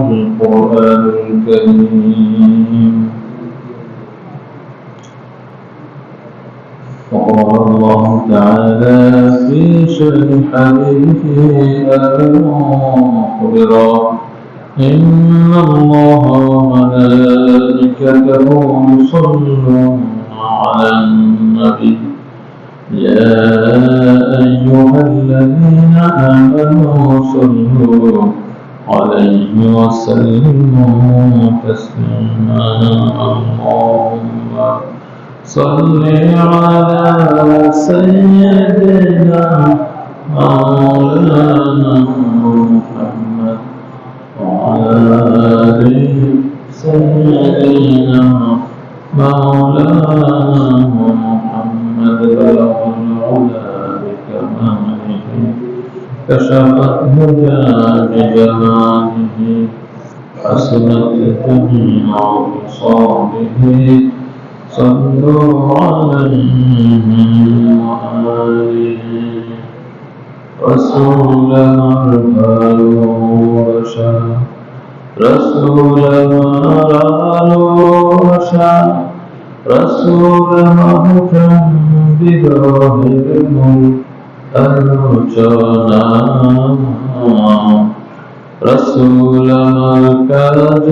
القرآن الكريم. وقال الله تعالى في شأن حبيبه آخرا: إن الله وملائكته يصلون على النبي يا أيها الذين آمنوا صلوا عليه وسلموا تسليما. اللهم صل على سيدنا مولانا محمد وعلى آل سيدنا مولانا محمد. بلغ العلا بكماله كشف الهدى بجماله حسنت جميع خصاله. صلوا عليه وآله. رسول مرهل وشا رسول مرهل وشا رسول محكم بظاهر الرجانا رسول مركز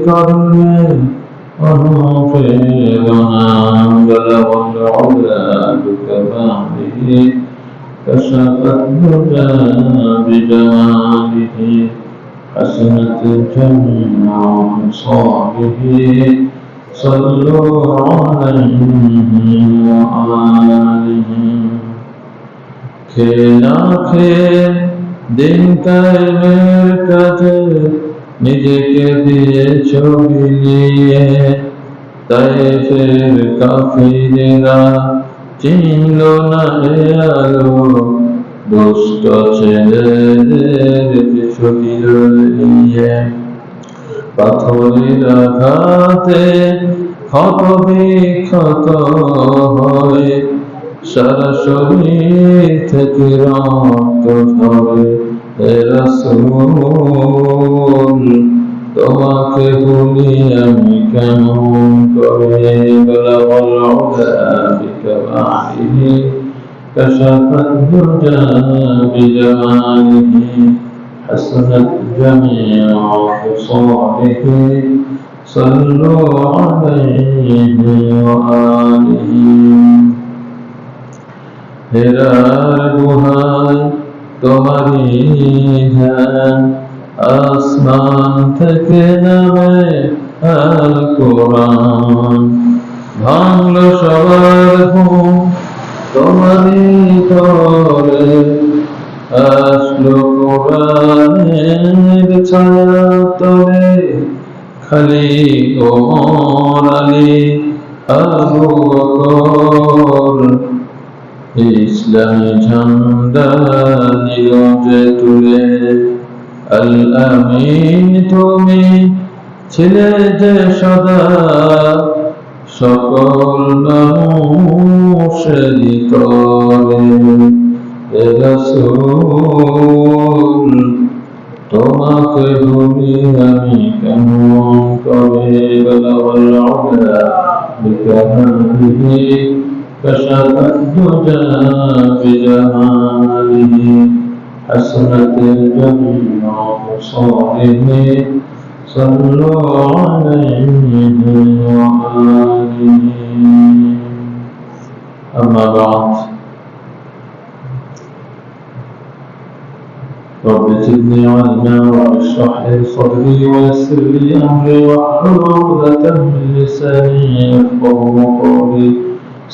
كرم ونفيرنا. بلغ العلا بكماله كشف الهدى بجماله حسنت جميع خصاله. صلوا عليه وآله. খেলা দিন কায়েমের কাজে নিজেকে দিয়েছ বিলিয়ে। তায়েফের কাফিরেরা চিনল না এ আলো, দুষ্ট ছেলেদের পিছু দিল নিয়ে। পাথরের আঘাতে ক্ষত বিক্ষত হয়ে সারা শরীর থেকে রক্ত ঝরে। হে রাসূল তোমাকে ভুলি আমি কেমন করে। বলগল উলা বিকামালিহি কাশাফাত দুজা বিজামালিহি حسنت جميع خصاله. صلوا عليه وآله. হেরার গুহায় তোমারই ধ্যান, আসমান থেকে নামে আল কোরআন। ভাঙল সবার ঘুম তোমারই ঘরে, আসলো কোরআনের ছায়া তলে। খালি ওমর আলী আবু বকর ইসলামী ঝান্ডা নিয়ন্ত্রে তুলে। আল আমিন তুমি ছিলে যে সদা সকল মানুষের তরে। হে রাসূল তোমাকে ভুলি আমি কেমন করে। বলগল উলা বিকামালিহি كشف الدجى بجماله حسنت جميع خصاله. صلوا عليه وآله. أما بعد رب زدني علما واشرح لي صدري ويسر لي أمري واحلل عقدة من لساني يفقهوا قولي.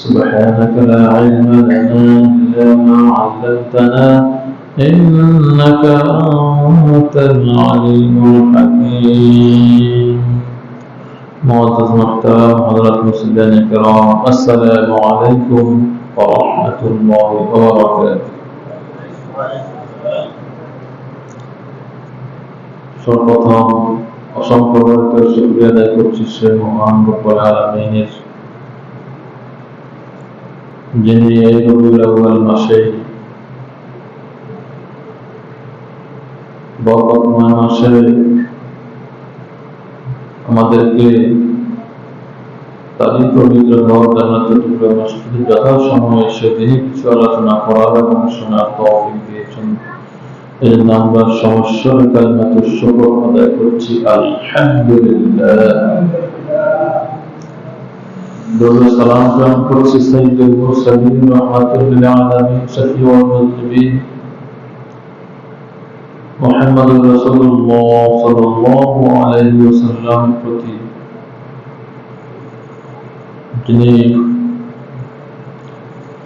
سبحانك لا علم لنا إلا ما علمتنا إنك أنت العليم الحكيم. معزز محترم حضرات المسلمين الكرام، السلام عليكم ورحمة الله وبركاته. সর্বপ্রথম অসংখ্য শুকরিয়া আদায় করছি সে মহান রব্বুল আলামিনের, যিনি এই রবিউল আউয়াল মাসে বরকতময় মাসে আমাদেরকে তারই পবিত্র ঘর জান্নাতুল টুকরা মসজিদে যথাসময়ে এসে তিনি কিছু আলোচনা করার এবং শোনার তৌফিক দিয়েছেন। এই জন্য আমরা সমস্যার কালিমাতুশ শুকর আদায় করছি আলহামদুলিল্লাহ। দরুদ সালাম প্রেরণ করছি সাইয়্যিদুল মুরসালিন রাহমাতুল লিল আলামিন শফিউল মুযনিবিন মুহাম্মদুর রাসূলুল্লাহ সাল্লাল্লাহু আলাইহি ওয়াসাল্লামের প্রতি, যিনি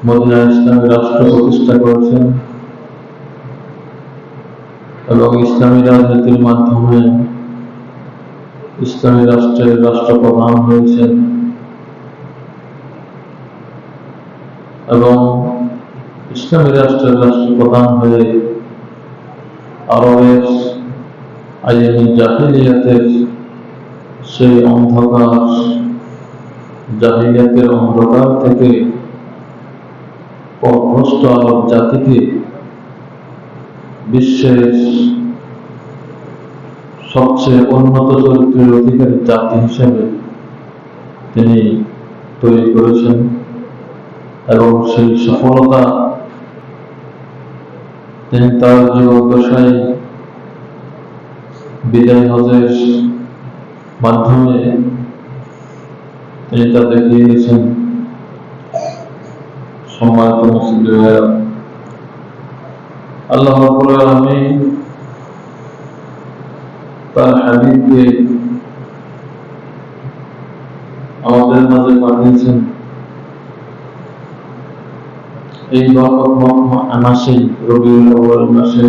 মদিনা ইসলামী রাষ্ট্র প্রতিষ্ঠা করেছেন এবং ইসলামী রাজনীতির মাধ্যমে ইসলামী রাষ্ট্রের রাষ্ট্রপ্রধান হয়েছেন এবং ইসলামী রাষ্ট্রের রাষ্ট্রপ্রধান হয়ে আরবের আইয়ামি জাহিলিয়াতের সেই অন্ধকার, জাহিলিয়াতের অন্ধকার থেকে পথভ্রষ্ট আরব জাতিকে বিশ্বের সবচেয়ে উন্নত চরিত্রের অধিকারী জাতি হিসেবে তিনি তৈরি করেছেন এবং সেই সফলতা তিনি তার জীবদ্দশায় বিদায় হজের মাধ্যমে তিনি তা দেখিয়ে দিয়েছেন। সম্মানিত মুসলিম ভাইরা, আল্লাহ রাব্বুল আলামিন তার হাবিবকে আমাদের মাঝে পাঠিয়েছেন এই বরকতময় মাসে, রবিউল আউয়াল মাসে,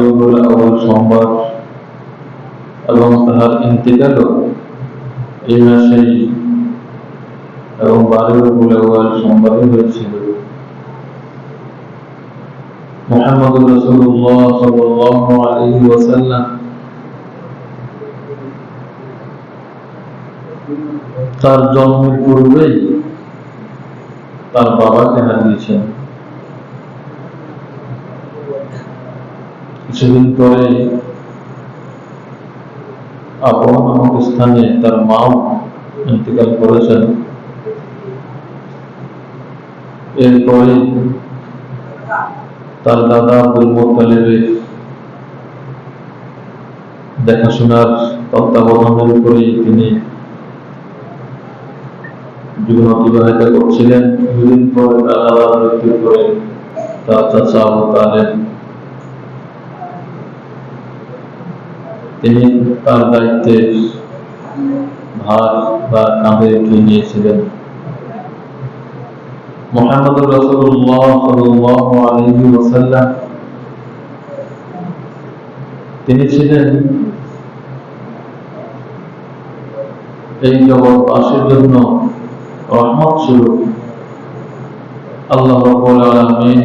রবিউল আউয়াল সোমবার এবং তাহার ইন্তিকালও এই মাসেই এবং রবিউল আউয়াল সোমবারে হয়েছিল। মুহাম্মদুর রাসূলুল্লাহ সাল্লাল্লাহু আলাইহি ওয়াসাল্লাম তার জন্মের পূর্বেই তার বাবাকে হারিয়েছেন। কিছুদিন পরে আবওয়া নামক স্থানে তার মাও ইন্তেকাল করেছেন। এরপরে তার দাদা আব্দুল মুত্তালিবের দেখাশোনার তত্ত্বাবধানের উপরেই তিনি জীবন অতিবাহিত করছিলেন। কিছুদিন পরে তার দাদার মৃত্যুর পরে তার চাচা আবু তালেব তিনি তার দায়িত্বের ভার তার কাঁধে উঠিয়ে নিয়েছিলেন। মুহাম্মদুর রাসূলুল্লাহ সাল্লাল্লাহু আলাইহি ওয়াসাল্লাম তিনি ছিলেন এই জগৎবাসীর জন্য রহমত স্বরূপ। আল্লাহ রাব্বুল আলামিন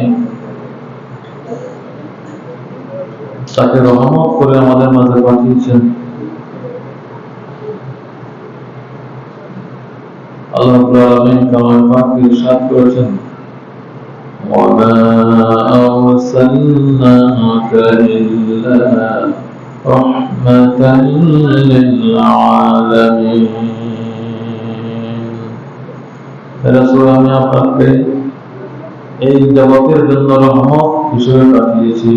তাকে রহমত করে আমাদের মাঝে পাঠিয়েছেন। আল্লাহ রাব্বুল আলামিন কালামে পাকে ইরশাদ করেছেন, ওয়া মা আরসালনাকা ইল্লা রাহমাতাল লিল আলামিন। রাসূল, আমি আপনাকে এই জগতের জন্য রহমত হিসেবে পাঠিয়েছি।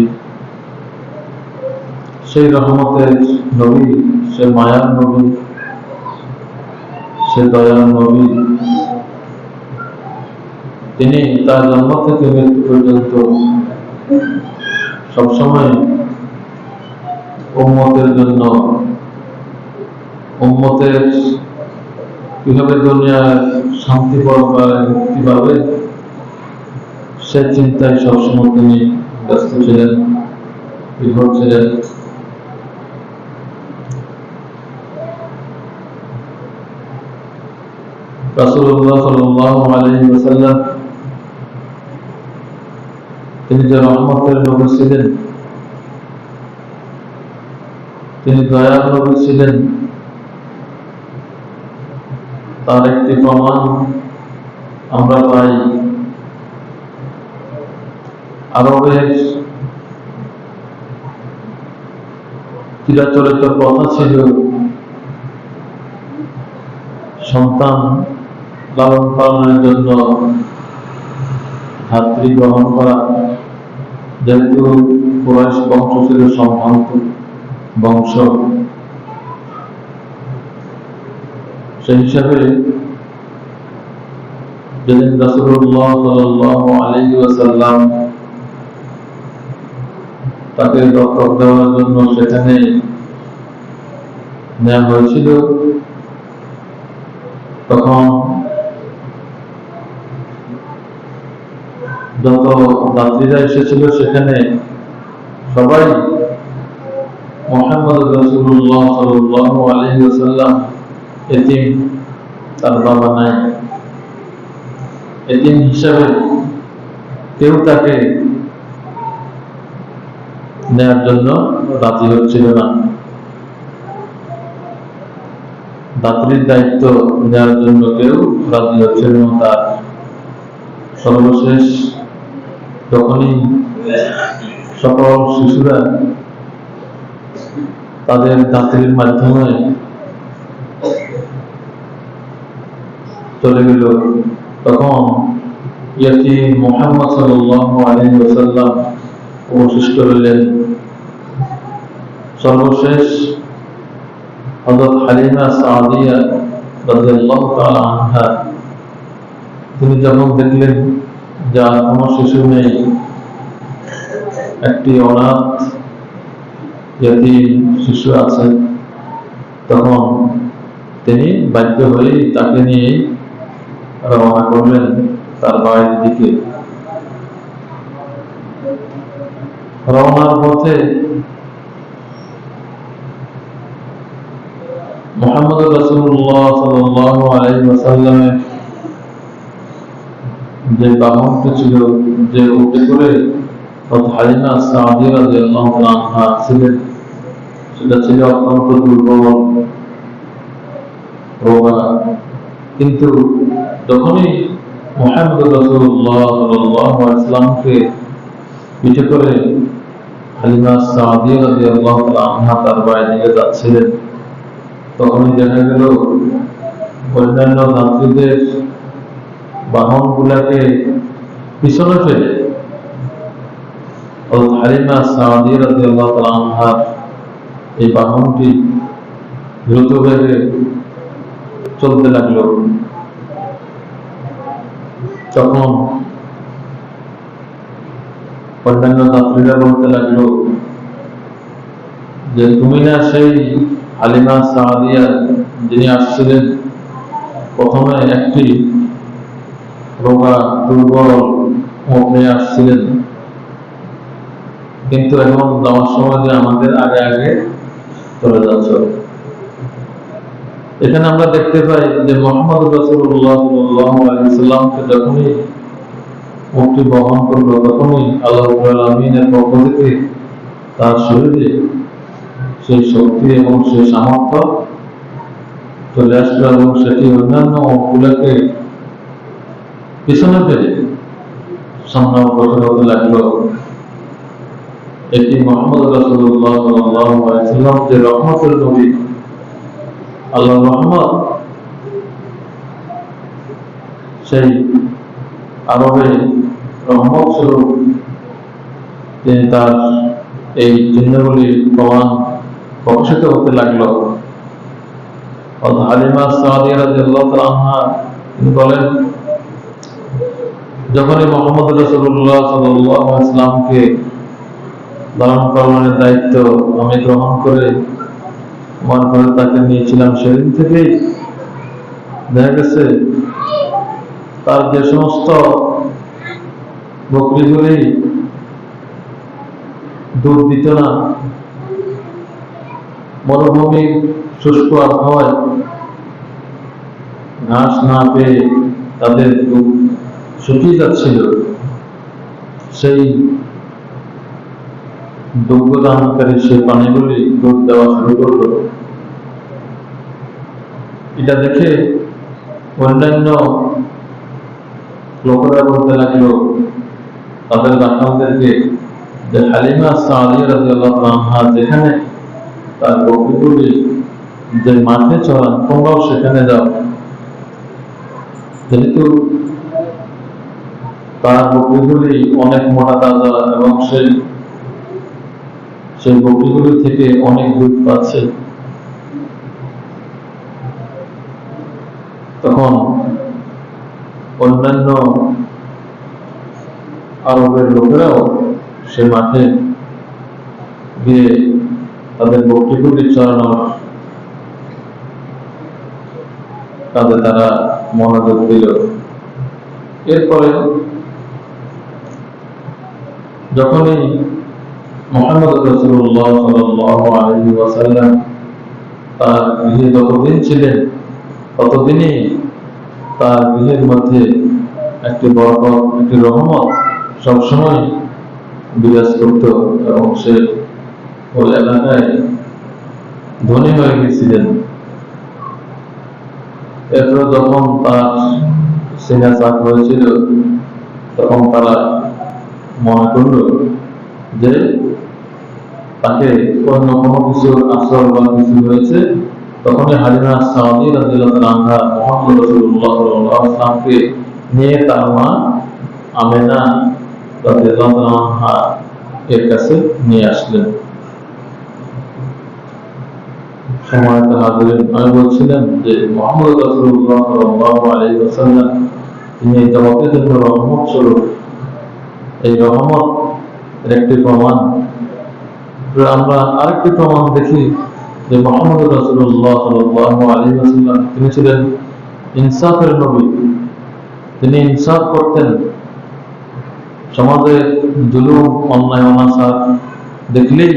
সেই রহমতের নবী, সে মায়ার নবী, সে দয়ার নবী, তিনি তার জন্ম থেকে মৃত্যু পর্যন্ত সবসময় উম্মতের জন্য, উম্মতের কিভাবে দুনিয়ার শান্তি পরকালে মুক্তি পাবে সে চিন্তায় সবসময় তিনি ব্যস্ত ছিলেন, বিভোর ছিলেন। রাসূলুল্লাহ সাল্লাল্লাহু আলাইহি ওয়াসাল্লাম তিনি যে রহমতের নবী ছিলেন, তিনি দয়ার নবী ছিলেন, তার একটি প্রমাণ আমরা পাই আরবের চিরাচরিত কথা ছিল সন্তান লালন পালনের জন্য ধাত্রী গ্রহণ করা, যেহেতু কুরাইশ বংশ ছিল সম্ভ্রান্ত বংশ, সেই হিসাবে যেদিন রাসূলুল্লাহ সাল্লাল্লাহু আলাইহি ওয়াসাল্লাম তাকে দত্তক দেওয়ার জন্য সেখানে নেওয়া হয়েছিল, তখন যত যাত্রীরা এসেছিল সেখানে সবাই মুহাম্মদ রাসূলুল্লাহ সাল্লাল্লাহু আলাইহি ওয়াসাল্লাম এতিম, তার বাবা নাই, এতিম হিসাবে কেউ তাকে নেয়ার জন্য রাজি হচ্ছিল না, দাত্রীর দায়িত্ব নেওয়ার জন্য কেউ রাজি হচ্ছিল না। তার সর্বশেষ যখনই সকল শিশুরা তাদের দাত্রীর মাধ্যমে চলে গেল, তখন ইয়তীম মুহাম্মদ সাল্লাল্লাহু আলাইহি ওয়াসাল্লাম অবশিষ্ট রইলেন। সর্বশেষ হযরত হালিমা সাদিয়া রাদিয়াল্লাহু তাআলা আনহা, তিনি যখন দেখলেন যে আর কোনো শিশু নেই, একটি অনাথ ইয়তীম শিশু আছে, তখন তিনি বাধ্য হয়ে তাকে নিয়ে রওনা করলেন তার বাড়ির দিকে। রওনার পথে মুহাম্মদ রাসূলুল্লাহ সাল্লাল্লাহু আলাইহি ওয়াসাল্লামের যে বাহনটি ছিল, যে উটে করে হালিমা সাদিয়া রাদিয়াল্লাহু আনহা ছিলেন, সেটা ছিল অত্যন্ত দুর্বল, রোগা। কিন্তু যখনই মুহাম্মদ রাসূলুল্লাহ সাল্লাল্লাহু আলাইহি ওয়াসাল্লামকে পিঠে করে হালিমা সাদিয়া রাদিয়াল্লাহু আনহা তার বাড়ির দিকে যাচ্ছিলেন, তখনই দেখা গেল অন্যান্য যাত্রীদের বাহনগুলাকে পিছনে ফেলে হালিমা সাদিয়া রাদিয়াল্লাহু আনহার এই বাহনটি দ্রুত বেগে চলতে লাগলো। তখন অন্যান্য যাত্রীরা বলতে লাগলো যে তুমি না সেই হালিমা সাদিয়া যিনি আসছিলেন, প্রথমে একটি রোগা দুর্বল উট নিয়ে আসছিলেন, কিন্তু এখন যাওয়ার সময় যে আমাদের আগে আগে চলে যাচ্ছ। এখানে আমরা দেখতে পাই যে মুহাম্মদ রাসূলুল্লাহ সাল্লাল্লাহু আলাইহি ওয়াসাল্লামকে যখনই উটটি বহন করলো, তখনই আল্লাহ রাব্বুল আলামিনের পক্ষ থেকে তার শরীরে সেই শক্তি এবং সেই সামর্থ্য চলে আসলো, এবং সেটি অন্যান্য উটগুলোকে পিছনে ফেলে সামনে অগ্রসর হতে লাগলো। এটি মুহাম্মদ রাসূলুল্লাহ সাল্লাল্লাহু আলাইহি ওয়াসাল্লাম যে রহমতের নবী, আল্লাহর রহমত সেই আরবে রহমত স্বরূপ তিনি তার এই চিহ্নগুলির প্রমাণ প্রকাশিত হতে লাগলো। হালিমা সাদিয়া রাদিয়াল্লাহু তাআলা আনহা তিনি বলেন, যখনই মুহাম্মদ রাসূলুল্লাহ সাল্লাল্লাহু আলাইহি ওয়াসাল্লামকে লালন পালনের দায়িত্ব আমি গ্রহণ করে আমার ঘরে তাকে নিয়েছিলাম, সেদিন থেকেই দেখা গেছে তার যে সমস্ত বকরিগুলি দুধ দিত না, মরুভূমির শুষ্ক আবহাওয়ায় ঘাস না পেয়ে তাদের দুধ শুকিয়ে যাচ্ছিল, সেই দুগ্ধদানকারী সেই পানিগুলি দুধ দেওয়া শুরু করলো। এটা দেখে অন্যান্য লোকেরা বলতে লাগলো তাদের রাখালদেরকে যে হালিমা সাদিয়া রাদিয়াল্লাহু আনহা যেখানে তার বকরিগুলি যে মাঠে চড়ান, তোমরাও সেখানে যাও। যেহেতু তার বকরিগুলি অনেক মোটা তাজা এবং সেই বকরিগুলি থেকে অনেক দুধ পাচ্ছে, তখন অন্যান্য আরবের লোকেরাও সে মাঠে গিয়ে তাদের বকরিগুলি চড়ানোর কাজে তারা মনোযোগ দিল। এরপরে যখনই মুহাম্মদ রাসূলুল্লাহ সাল্লাল্লাহু আলাইহি ওয়াসাল্লাম তার গৃহে যতদিন ছিলেন, ততদিনই তার গৃহের মধ্যে একটি বরকত, একটি রহমত সবসময় বিরাজ করত এবং সে ওই এলাকায় ধনী হয়ে গেছিলেন। এরপরে যখন তার সিনা চাক হয়েছিল, তখন তারা মনে করল যে তাকে অন্য কোনো কিছুর আসর বা কিছু হয়েছে। তখনই হালিমা সাউদী রাদিয়াল্লাহু তাআলা আনহা মুহাম্মদ রাসূলুল্লাহ সাল্লাল্লাহু আলাইহি ওয়াসাল্লামকে নিয়ে তার মা আমেনা রাদিয়াল্লাহু তাআলা আনহা এর কাছে নিয়ে আসলেন। সম্মানিত হাজিরিন, আমি বলছিলাম যে মুহাম্মদ রাসূলুল্লাহ সাল্লাল্লাহু আলাইহি ওয়াসাল্লাম তিনি জগতের জন্য রহমত স্বরূপ। এই রহমত একটি প্রমাণ। আমরা আরেকটি প্রমাণ দেখি যে মুহাম্মদ রাসূলুল্লাহ সাল্লাল্লাহু আলাইহি ওয়াসাল্লাম তিনি ছিলেন ইনসাফের নবী। তিনি ইনসাফ করতেন। সমাজে জুলুম, অন্যায়, অনাচার দেখলেই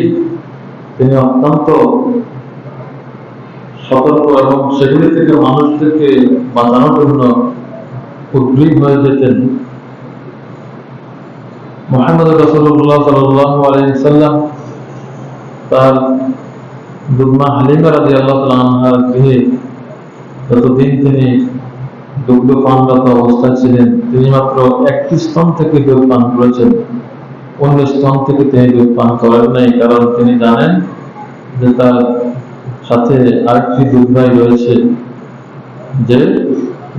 তিনি অত্যন্ত সতর্ক এবং সেগুলি থেকে মানুষদেরকে বাঁচানোর জন্য উদ্গ্রীব হয়ে যেতেন। মুহাম্মদ রাসূলুল্লাহ সাল্লাল্লাহু আলাইহি ওয়াসাল্লাম তার দুধমা হালিমা রাদিয়াল্লাহু তাআলা আনহার গৃহে যতদিন তিনি দুগ্ধ পানরত অবস্থায় ছিলেন, তিনি মাত্র একটি স্তন থেকে দুধ পান করেছেন, অন্য স্তন থেকে তিনি দুধ পান করেন নাই। কারণ তিনি জানেন যে তার সাথে আরেকটি দুধ ভাই রয়েছে যে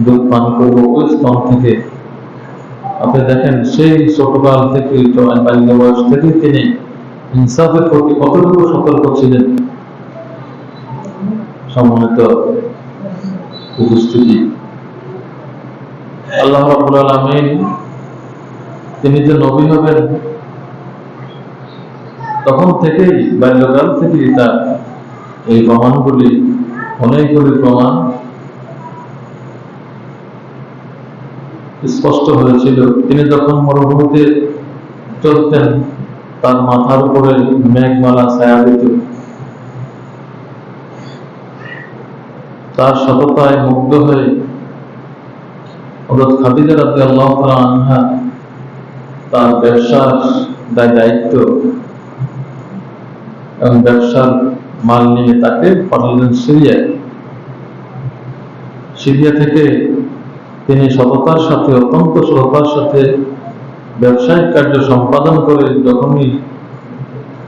দুধ পান করবো ওই স্তন থেকে। আপনি দেখেন সেই ছোটকাল থেকে, বাল্য বয়স থেকে তিনি ইনসাফের প্রতি কতটুকু সতর্ক ছিলেন। সম্মানিত উপস্থিতি, আল্লাহ রাব্বুল আলামিন তিনি যে নবী হবেন তখন থেকেই, বাল্যকাল থেকেই তার এই প্রমাণগুলি, অনেকগুলি প্রমাণ স্পষ্ট হয়েছিল। তিনি যখন মরুভূমিতে চলতেন, তার মাথার উপরে মেঘমালা ছায়া দিত। তার সততায় মুগ্ধ হয়ে হযরত খাদিজা রাদিয়াল্লাহু তাআলা আনহা তার ব্যবসার দায়িত্ব এবং ব্যবসার মাল নিয়ে তাকে পাঠালেন সিরিয়ায়। সিরিয়া থেকে তিনি সততার সাথে, অত্যন্ত সততার সাথে ব্যবসায়িক কার্য সম্পাদন করে যখনই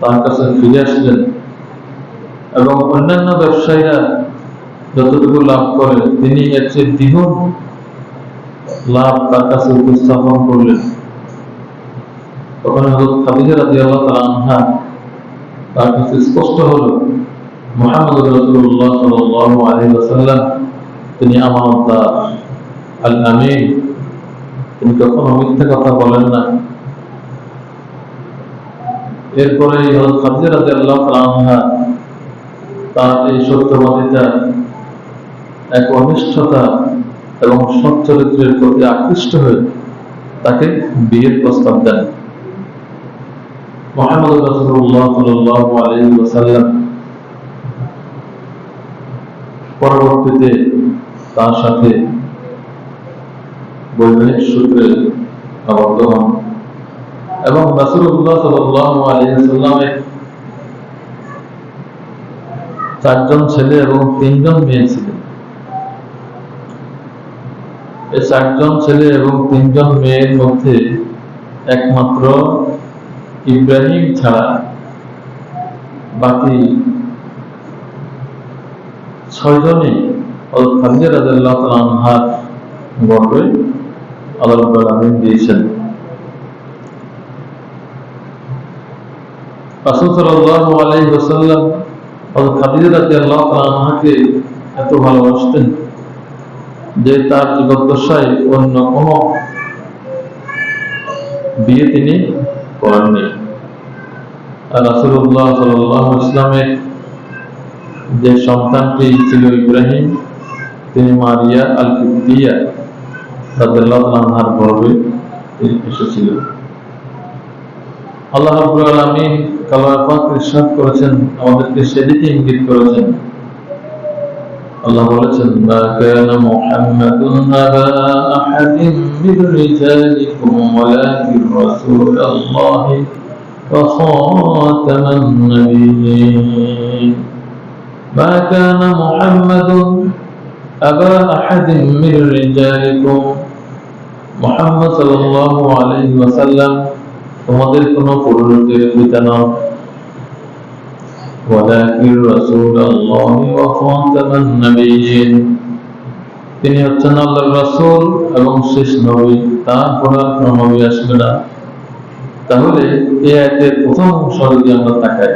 তার কাছে ফিরে আসলেন এবং অন্যান্য ব্যবসায়ীরা যতটুকু লাভ করে তিনি এর চেয়ে দ্বিগুণ লাভ তার কাছে উপস্থাপন করলেন। তখন হযরত খাদিজা রাদিয়াল্লাহু তাআলা আনহা তার কাছে স্পষ্ট হলো মুহাম্মদ রাসূলুল্লাহ সাল্লাল্লাহু আলাইহি ওয়াসাল্লাম তিনি আমানতদার, আল আমিন, তিনি কখনো মিথ্যা কথা বলেন না। এরপরে হযরত খাদিজা রাদিয়াল্লাহু তাআলা আনহা তার এই সত্যবাদিতা, এক অনিষ্ঠতা এবং সৎ চরিত্রের প্রতি আকৃষ্ট হয়ে তাকে বিয়ের প্রস্তাব দেন। মুহাম্মদ রাসূলুল্লাহ সাল্লাল্লাহু আলাইহি ওয়াসাল্লাম পরবর্তীতে তার সাথে বৈবাহিক সূত্রে আবদ্ধ হন এবং রাসূলুল্লাহ সাল্লাল্লাহু আলাইহি ওয়াসাল্লামের 4 জন ছেলে এবং 3 জন মেয়ে ছিলেন। এই 4 জন ছেলে এবং 3 জন মেয়ের মধ্যে একমাত্র ইব্রাহিম ছাড়া বাকি ছয়জনই হযরত খাদিজা রাদিয়াল্লাহু তাআলা আনহার গর্ভে আল্লাহ রাব্বুল আলামিন দিয়েছেন। রাসূল সাল্লাল্লাহু আলাইহি ওয়াসাল্লাম হযরত খাদিজা রাদিয়াল্লাহু তাআলা আনহাকে এত ভালোবাসতেন যে তার জীবদ্দশায় অন্য কোনো বিয়ে তিনি করেননি। আর রাসূলুল্লাহ সাল্লাল্লাহু আলাইহি ওয়াসাল্লামের যে সন্তানটি ছিল ইব্রাহিম, তিনি মারিয়া আল কিবতিয়া রাদিয়াল্লাহু তাআলা আনহার গর্ভে এসেছিলেন। আল্লাহ রাব্বুল আলামিন কালামে পাক ইরশাদ করেছেন, আমাদেরকে সেদিকে ইঙ্গিত করেছেন। আল্লাহ বলেছেন, মা কানা মুহাম্মাদুন আবা আহাদিন মিন রিজালিকুম ওয়ালাকিন রাসূলুল্লাহি ওয়া খাতামান নাবিয়্যিন। মা কানা মুহাম্মাদুন আবা আহাদিন মিন রিজালিকুম, মুহাম্মদ সাল্লাল্লাহু আলাইহি ওয়াসাল্লাম তোমাদের কোনো পুরুষদের পিতা নন, ওয়ালাকিন রাসূলুল্লাহি ওয়া খাতামান নাবিয়্যিন, তিনি হচ্ছেন আল্লাহর রাসূল এবং শেষ নবী, তারপর আর কোনো নবী আসবে না। তাহলে এই আয়াতের প্রথম অংশ যদি আমরা তাকাই,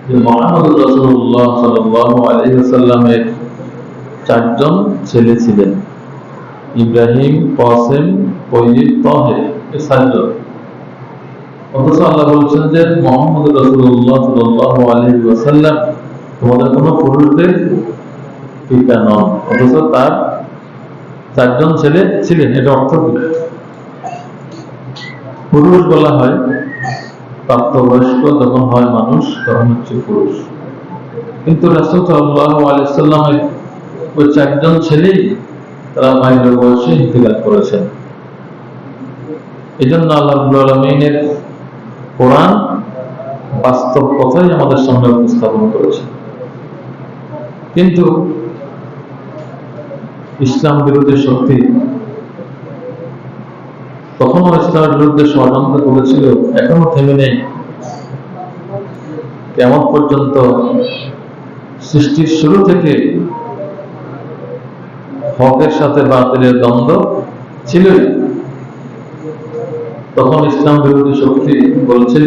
যে মুহাম্মদুর রাসূলুল্লাহ সাল্লাল্লাহু আলাইহি ওয়াসাল্লামের চারজন ছেলে ছিলেন, ইব্রাহিম, কাসেম, তাইয়্যিব, তাহের, এই চারজন। অথচ আল্লাহ বলছেন যে মুহাম্মদ রাসূলুল্লাহ সাল্লাল্লাহু আলাইহি ওয়াসাল্লাম তোমাদের কোনো পুরুষদের পিতা নন, অথচ তার চারজন ছেলে ছিলেন। এটা অর্থ কি? পুরুষ বলা হয় প্রাপ্তবয়স্ক যখন হয় মানুষ, তখন হচ্ছে পুরুষ। কিন্তু রাসূল সাল্লাল্লাহু আলাইহি ওয়াসাল্লামের ওই চারজন ছেলেই তারা বাল্য বয়সে ইন্তেকাল করেছেন। এই জন্য আল্লাহ রাব্বুল আলামিনের কোরআন বাস্তব কথাই আমাদের সামনে উপস্থাপন করেছে। কিন্তু ইসলাম বিরোধী শক্তি তখনও ইসলামের বিরুদ্ধে ষড়যন্ত্র করেছিল, এখনো থেমে নেই। কিয়ামত পর্যন্ত সৃষ্টির শুরু থেকে হকের সাথে বাতিলের দ্বন্দ্ব ছিল। তখন ইসলাম বিরোধী শক্তি বলছিল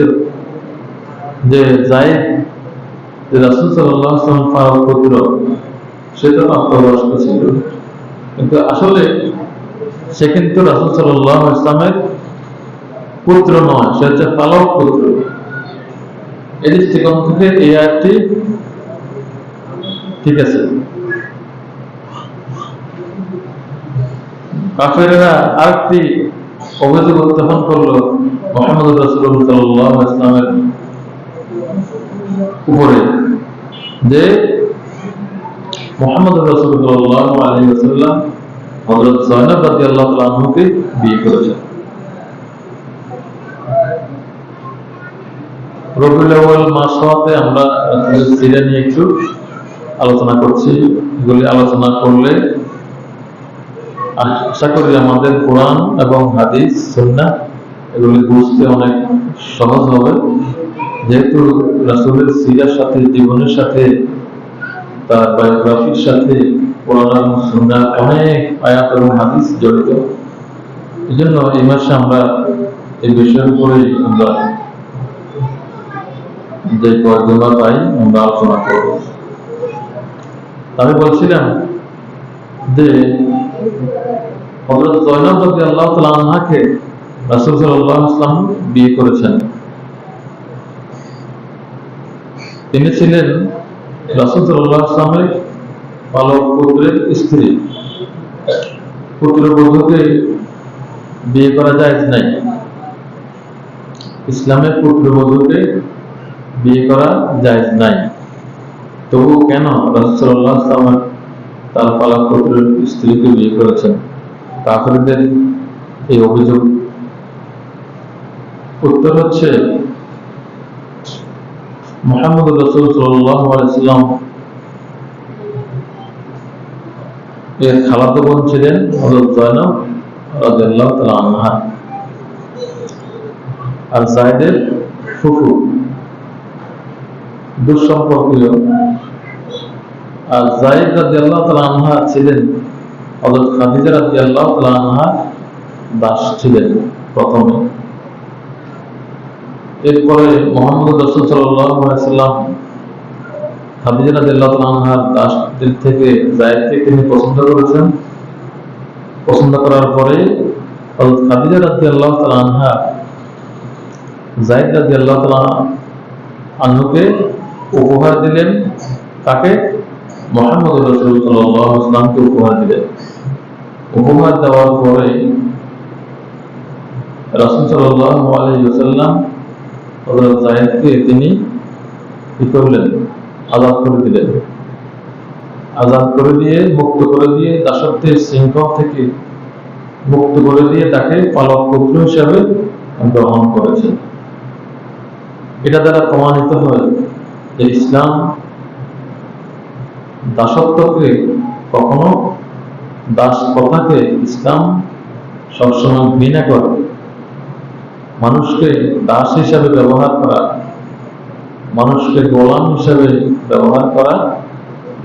যে যায়েদ, যে রাসূল সাল্লাল্লাহু আলাইহি ওয়াসাল্লাম ফারুক পুত্র, সে তো প্রাপ্তবয়স্ক ছিল, কিন্তু আসলে সে কিন্তু রাসূল সাল্লাল্লাহু আলাইহি ওয়াসাল্লামের পুত্র নয়, সে হচ্ছে পালক পুত্র। এই দৃষ্টিকোণ থেকে এই আয়াতটি ঠিক আছে। কাফেররা আরেকটি অভিযোগ উত্থাপন করলো মুহাম্মদ রাসূলুল্লাহ সাল্লাল্লাহু আলাইহি ওয়াসাল্লামের উপরে, যে মুহাম্মদ রাসূলুল্লাহ আলাইহি ওয়াসাল্লাম হযরত যায়েনব রাদিয়াল্লাহু তাআলা আনহাকে বিয়ে করেছেন। রবিউল আউয়াল মাস হওয়াতে আমরা সিরা নিয়ে একটু আলোচনা করছি। এগুলি আলোচনা করলে আশা করি আমাদের কোরআন এবং হাদিস, সুন্নাহ এগুলি বুঝতে অনেক সহজ হবে। যেহেতু রাসূলের সিরার সাথে, জীবনের সাথে, তার বায়োগ্রাফির সাথে কোরআন এবং সুন্নাহ অনেক আয়াত এবং হাদিস জড়িত। এই জন্য এই মাসে আমরা এই বিষয়ের উপরে আমরা যে কয়েকজনা পাই আমরা আলোচনা করব। আমি বলছিলাম যে হযরত যায়েনব রাদিয়াল্লাহু তাআলা আনহাকে রাসূল সাল্লাল্লাহু আলাইহি ওয়াসাল্লাম বিয়ে করেছেন। তিনি ছিলেন রাসূল সাল্লাল্লাহু আলাইহি ওয়াসাল্লামের পালক পুত্রের স্ত্রী। পুত্রবধূকে বিয়ে করা জায়েজ নাই। ইসলামের পুত্রবধূকে বিয়ে করা জায়েজ নাই। তবু কেন রাসূল সাল্লাল্লাহু আলাইহি ওয়াসাল্লাম তার পালক পুত্রের স্ত্রীকে বিয়ে করেছেন? কাফেরদের এই অভিযোগ, উত্তর হচ্ছে মুহাম্মদ রাসূল সাল্লাল্লাহু আলাইহি ওয়াসাল্লাম এর খালাতো বোন ছিলেন হযরত যায়েনব রাদিয়াল্লাহু তাআলা আনহা, আর যায়েদের ফুফু দুঃসম্পর্কীয় আর যায়েদ রাদিয়াল্লাহু তাআলা আনহা ছিলেন হযরত খাদিজা রাদিয়াল্লাহু তাআলা আনহার দাস ছিলেন প্রথমে। এরপরে মুহাম্মদ রাসূল সাল্লাল্লাহু আলাইহি ওয়াসাল্লাম খাদিজা রাদিয়াল্লাহু তাআলা আনহার দাসদের থেকে যায়েদকে তিনি পছন্দ করেছেন। পছন্দ করার পরে হযরত খাদিজা রাদিয়াল্লাহু তাআলা আনহা যায়েদ রাদিয়াল্লাহু তাআলা আনহুকে উপহার দিলেন। তাকে মুহাম্মদ রাসূল সাল্লাল্লাহু আলাইহি ওয়াসাল্লামকে উপহার দিলেন। উপহার দেওয়ার পরে রাসূল সাল্লাল্লাহু আলাইহি ওয়াসাল্লাম হযরত যায়েদকে তিনি কি করলেন? আযাদ করে দিলেন। আযাদ করে দিয়ে, মুক্ত করে দিয়ে, দাসত্বের শৃঙ্খল থেকে মুক্ত করে দিয়ে তাকে পালক পুত্র হিসেবে গ্রহণ করেছেন। এটা দ্বারা প্রমাণিত হয় যে ইসলাম দাসত্বকে কখনো, দাস কথাকে ইসলাম সবসময় ঘৃণা করে। মানুষকে দাস হিসাবে ব্যবহার করা, মানুষকে গোলাম হিসাবে ব্যবহার করা,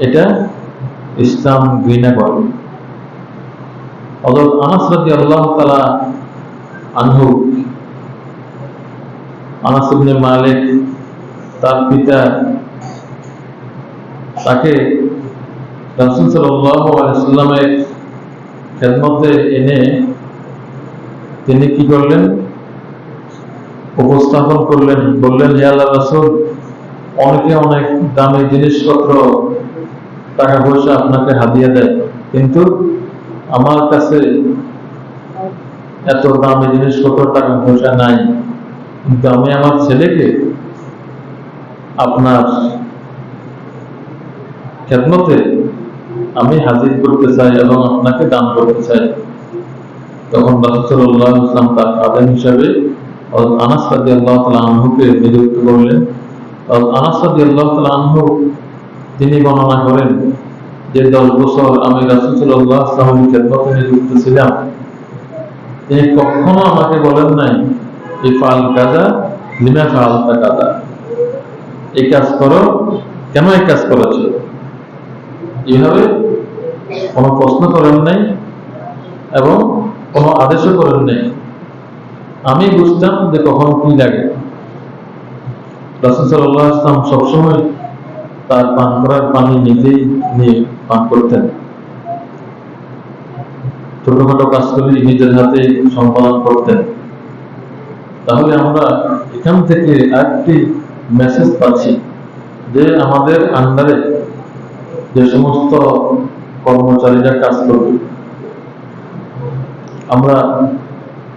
এটা ইসলাম ঘৃণা করে। হযরত আনাস রাদিয়াল্লাহু তাআলা আনহু, আনাস ইবনে মালিক, তার পিতা তাকে রাসূল সাল্লাল্লাহু আলাইহি ওয়াসাল্লামের খেদমতে এনে তিনি কি করলেন? উপস্থাপন করলেন। বললেন, হে আল্লাহর রাসূল, অনেকে অনেক দামি জিনিসপত্র, টাকা পয়সা আপনাকে হাদিয়া দেয়, কিন্তু আমার কাছে এত দামি জিনিসপত্র, টাকা পয়সা নাই, কিন্তু আমি আমার ছেলেকে আপনার খেদমতে আমি হাজির করতে চাই এবং আপনাকে দান করতে চাই। তখন রাসূল সাল্লাল্লাহু আলাইহি ওয়াসাল্লাম তার খাদেম হিসেবে হযরত আনাস রাদিয়াল্লাহু তাআলা আনহুকে নিযুক্ত করলেন। হযরত আনাস রাদিয়াল্লাহু তাআলা আনহু তিনি বর্ণনা করেন যে 10 বছর আমি রাসূল সাল্লাল্লাহু আলাইহি ওয়াসাল্লামের খেদমতে নিযুক্ত ছিলাম। তিনি কখনো আমাকে বলেন নাই ইফআল কাযা লিমা ফাআলতা কাযা, এই কাজ করো, কেন এই কাজ করেছো, এইভাবে কোনো প্রশ্ন করেন নাই এবং কোনো আদেশও করেন নাই। আমি বুঝতাম যে কখন কি লাগে। রাসূল সাল্লাল্লাহু আলাইহি ওয়াসাল্লাম সবসময় তার পান করার পানি নিজেই নিয়ে পান করতেন। ছোটখাটো কাজগুলি নিজের হাতে সম্পাদন করতেন। তাহলে আমরা এখান থেকে একটি মেসেজ পাচ্ছি যে আমাদের আন্ডারে যে সমস্ত কর্মচারীরা কাজ করবে, আমরা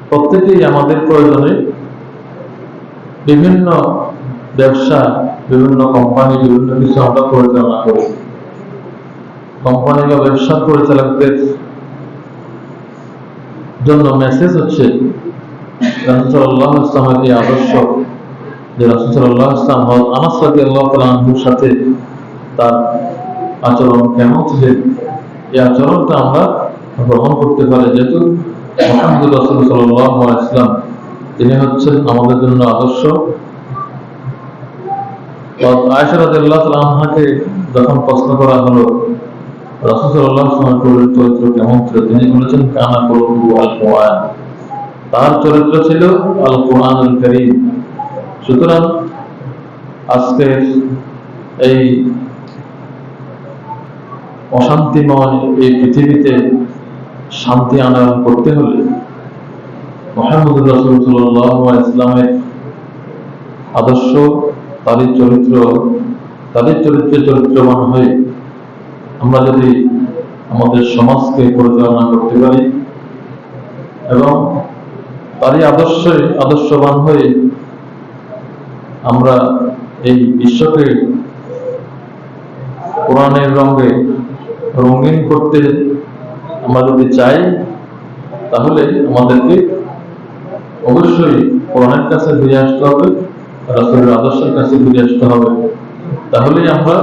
প্রত্যেকেই আমাদের প্রয়োজনে বিভিন্ন ব্যবসা, বিভিন্ন কোম্পানি, বিভিন্ন কিছু আমরা পরিচালনা করি। কোম্পানি বা ব্যবসার পরিচালকদের জন্য মেসেজ হচ্ছে রাসূল সাল্লাল্লাহু আলাইহি ওয়াসাল্লামের এই আদর্শ, যে রাসূল সাল্লাল্লাহু আলাইহি ওয়াসাল্লাম হযরত আনাস রাদিয়াল্লাহু তাআলা আনহুর সাথে তার আচরণ কেমন ছিলেন, এই আচরণটা আমরা গ্রহণ করতে পারি। যেহেতু মুহাম্মদ রাসূল সাল্লাল্লাহু আলাইহি ওয়াসাল্লাম তিনি হচ্ছেন আমাদের জন্য আদর্শ। আয়েশা রাদিয়াল্লাহু তাআলা আনহাকে যখন প্রশ্ন করা হলো রাসূল সাল্লাল্লাহু আলাইহি ওয়াসাল্লামের চরিত্র কেমন ছিল, তিনি বলেছেন কানা কুলুহু আল কুরআন, তার চরিত্র ছিল আল কুরআনুল কারীম। সুতরাং আজকে এই অশান্তিময় এই পৃথিবীতে শান্তি আনয়ন করতে হলে মুহাম্মদ রাসূল সাল্লাল্লাহু আলাইহি ওয়াসাল্লামের আদর্শ, তারই চরিত্রে চরিত্রবান হয়ে আমরা যদি আমাদের সমাজকে পরিচালনা করতে পারি এবং তারই আদর্শবান হয়ে আমরা এই বিশ্বকে কোরআনের রঙে রঙিন করতে আমরা যদি চাই, তাহলে আমাদেরকে অবশ্যই কোরআনের কাছে ফিরে আসতে হবে, রাসূলের আদর্শের কাছে ফিরে আসতে হবে। তাহলেই আমরা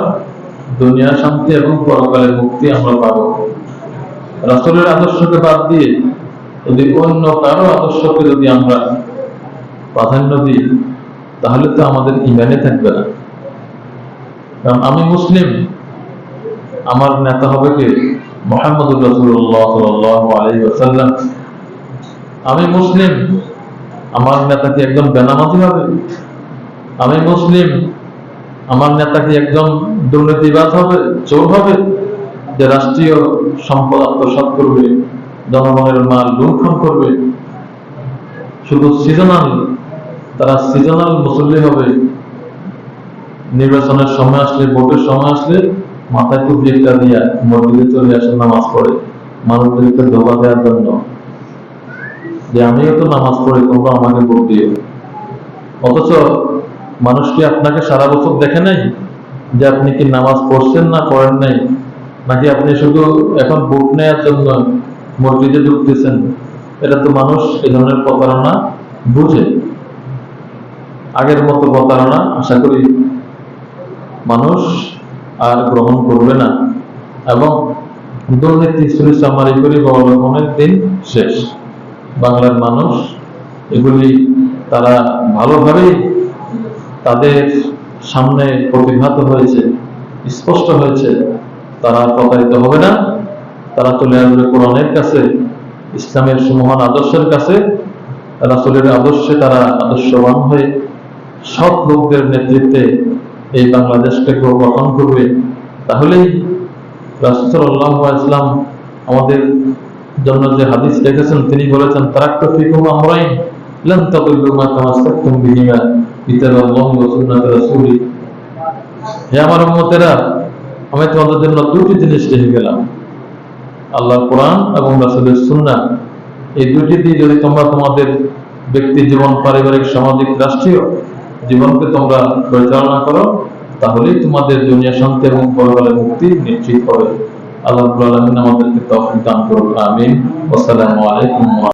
দুনিয়া শান্তি এবং পরকালের মুক্তি আমরা পাব। রাসূলের আদর্শকে বাদ দিয়ে যদি অন্য কারো আদর্শকে যদি আমরা প্রাধান্য দিই, তাহলে তো আমাদের ঈমানে থাকবে না। কারণ আমি মুসলিম, আমার নেতা হবে কে? মুহাম্মদুর রাসূলুল্লাহ সাল্লাল্লাহু আলাইহি ওয়াসাল্লাম। আমি মুসলিম, আমার নেতা কি একদম বেনামাজি হবে? আমি মুসলিম, আমার নেতা কি একদম দুর্নীতিবাজ হবে, চোর হবে, যে রাষ্ট্রীয় সম্পদ আত্মসাৎ করবে, জনগণের মাল লুণ্ঠন করবে? শুধু তারা সিজনাল মুসল্লি হবে। নির্বাচনের সময় আসলে, ভোটের সময় আসলে মাথায় টুপি একটা দিয়া মসজিদে চলে আসে নামাজ পড়ে, মানুষদেরকে ধোকা দেওয়ার জন্য, যে আমিও তো নামাজ পড়ি, তোমরা আমাকে ভোট দিও। অথচ মানুষ কি আপনাকে সারা বছর দেখে নাই যে আপনি কি নামাজ পড়ছেন না পড়েন নাই, নাকি আপনি শুধু এখন ভোট নেওয়ার জন্য মসজিদে ঢুকতেছেন? এটা তো মানুষ এই ধরনের প্রতারণা বুঝে। আগের মতো প্রতারণা আশা করি মানুষ আর গ্রহণ করবে না, এবং দুর্নীতি চুরি চামারি করে অবলম্বনের দিন শেষ। বাংলার মানুষ এগুলি তারা ভালোভাবেই তাদের সামনে প্রতিভাত হয়েছে, স্পষ্ট হয়েছে। তারা প্রতারিত হবে না, তারা চলে আসবে কোরআনের কাছে, ইসলামের সুমহান আদর্শের কাছে। রাসূলের আদর্শে তারা আদর্শবান হয়ে সৎ লোকদের নেতৃত্বে এই বাংলাদেশকে গঠন করবে। তাহলেই রাসূল সাল্লাল্লাহু আলাইহি ওয়াসাল্লাম আমাদের জন্য যে হাদিস লিখেছেন, তিনি বলেছেন, তারাক্তু ফিকুম আমরাইন লান তাদিল্লু মা তামাসসাকতুম বিহিমা কিতাবাল্লাহি ওয়া সুন্নাত রাসূলি। হে আমার উম্মতেরা, আমি তোমাদের জন্য দুটি জিনিস রেখে গেলাম, আল্লাহর কোরআন এবং রাসূলের সুন্নাহ। এই দুটি দিয়ে যদি তোমরা তোমাদের ব্যক্তি জীবন, পারিবারিক, সামাজিক, রাষ্ট্রীয় জীবনকে তোমরা পরিচালনা করো, তাহলেই তোমাদের দুনিয়া শান্তি এবং পরকালের মুক্তি নিশ্চিত হবে। আল্লাহ রাব্বুল আলামিন আমাদেরকে তৌফিক দান করুন। আমিন। আসসালামু আলাইকুম।